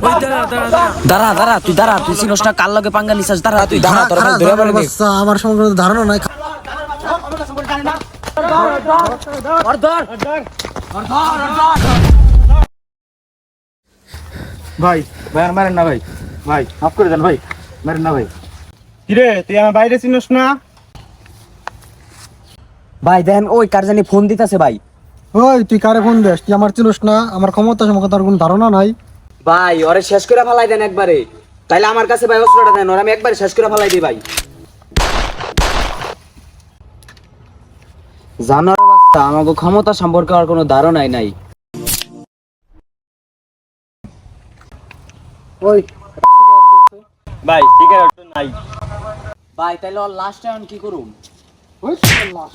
দাঁড়া দাঁড়া তুই দাঁড়া, তুই চিনস না কার লগে পাঙ্গা নিছিস? দাঁড়া তুই দাঁড়া, তোর ভাই ধরে পারে দেখ। আমার সম্পর্কে ধারণা নাই। ভাই ভাই আর মারেন না ভাই, ভাই মাফ করে দেন ভাই, মারেন না ভাই। কিরে তুই আমার বাইরে চিনস না? ভাই দেখেন ওই কার জানি ফোন দিতেছে ভাই। ওই তুই কারে ফোন দিস? তুই আমার চিনস না, আমার ক্ষমতা সম্পর্কে তার কোনো ধারণা নাই। ভাই ওরে শেষ করে ফেলাই দেন একবারে, তাইলে আমার কাছে ভাই অস্ত্রটা দেন, ওরে আমি একবারে শেষ করে ফেলাই দিই ভাই। জানার বাচ্চা, আমাকে ক্ষমতা সম্পর্কে আর কোনো ধারণাই নাই। ওই ভাই ঠিক আছে নাই ভাই তাইলে ওর লাস্ট টাইম কি করুম? ওই আল্লাহ।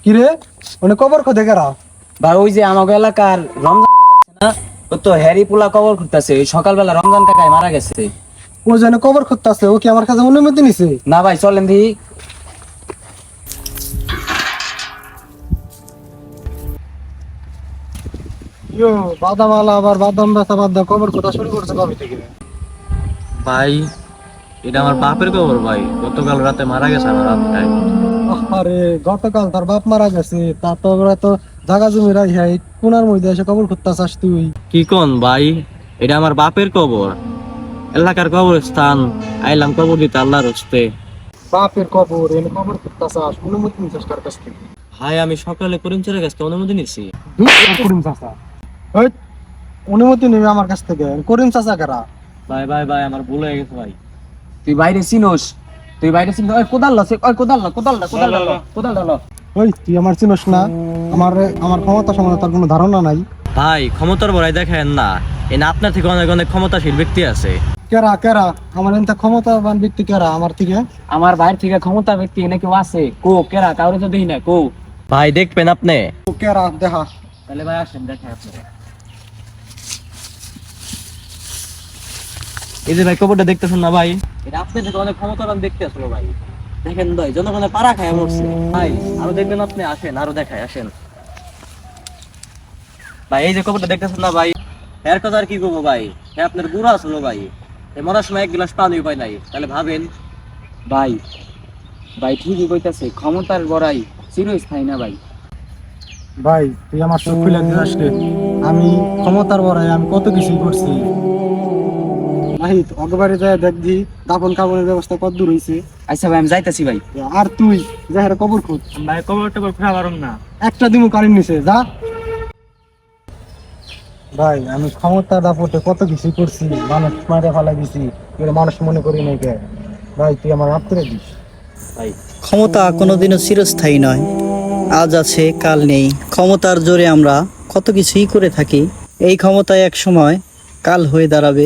কিরে মানে কবর খোদে কেরা? ভাই ওই যে আমাকে এলাকার রমজান কাকা আছে না, ও তো হ্যারি পোলা কবর খুঁজতেছে। সকালবেলা রমজান কাকাই মারা গেছে। ও যেন কবর খুঁজতেছে, ও কি আমার কাছে অনুমতি নিছে? না ভাই চলেন দি। ইয়ো বাদাম আলা আবার বাদাম বেচা বাদ দাও, কবর খোঁজা শুরু করছে কবে থেকে? ভাই এটা আমার বাপের খবর ভাই, গতকাল রাতে মারা গেছে আমার আত্মায়। আরে গতকাল তার বাপ মারা গেছে, তা তো ওরা তো জাগা জমি রাই হ্যাঁ কোনার মধ্যে এসে কবর খুঁজতাছাস তুই? কি কোন ভাই, এটা আমার বাপের কবর, এলাকার কবরস্থান। আইলাম কবর দিতে আল্লাহর হস্তে। বাপের কবর এনে কবর খুঁজতাছাস, অনুমতি নিছিস কার কাছ থেকে? ভাই আমি সকালে করিম ছেড়ে গেছে অনুমতি নিছি। করিম চাচা, ওই অনুমতি নেবে আমার কাছ থেকে? করিম চাচা কারা? ভাই ভাই ভাই আমার ভুল হয়ে গেছে ভাই। তুই বাইরে চিনোস, তুই বাইরে চিনোস। ওই কোদাল লছে, ওই কোদাল না, কোদাল না, কোদাল না, কোদাল না। ওই তুই আমার চিনস না, আমার আমার ক্ষমতা সম্বন্ধে তার কোনো ধারণা নাই। ভাই ক্ষমতার বড়াই দেখেন না, এনে আপনার থেকে অনেক অনেক ক্ষমতাশীল ব্যক্তি আছে। কেরা কেরা আমার এনতে ক্ষমতাবান ব্যক্তি কেরা আমার থেকে? আমার বাইরে থেকে ক্ষমতা ব্যক্তি এনে কেউ আছে? কো কেরা? কাউরে তো দেখি না, কো। ভাই দেখবেন আপনি। ও কেরা দেখা। তাহলে ভাই আসেন দেখেন আপনারা। এই যে ভাই কবরটা দেখতেছেন না ভাই, এটা আপনার থেকে অনেক ক্ষমতাবান দেখতে আসলো ভাই। দেখেন ভাই জনগণের পাড়া খায় মরছে। ভাই আরো দেখবেন আপনি, আসেন আরো দেখায় আসেন। ভাই এই যে কবরটা দেখতেছেন না ভাই, এর কথা আর কি করবো ভাই, আপনার বুড়া আসলো ভাই, এই মরার সময় এক গ্লাস পানি পাই নাই, তাহলে ভাবেন। ভাই ভাই ঠিকই কইতাছে, ক্ষমতার বড়াই চিরস্থায়ী না ভাই। ভাই তুই আমার চোখ খুলে দিস রে, আমি ক্ষমতার বড়াই আমি কত কিছুই করছি। ভাই অগবারে যায় দেখবি দাফন কাফনের ব্যবস্থা কত দূর হয়েছে। আচ্ছা ভাই আমি যাইতাছি ভাই। আর তুই যাহের কবর খুঁজ, ভাই কবর টবর খোঁজা পারুম না। একটা দিমু কারেন্ট নিছে যা। ভাই আমি ক্ষমতার দাপটে কত কিছু করছি, মানুষ মারে ফেলাই দিছি, এর মানুষ মনে করি নাই কে? ভাই তুই আমার মাপ করে দিস। ভাই ক্ষমতা কোনোদিনও চিরস্থায়ী নয়, আজ আছে কাল নেই। ক্ষমতার জোরে আমরা কত কিছুই করে থাকি, এই ক্ষমতায় এক সময় কাল হয়ে দাঁড়াবে।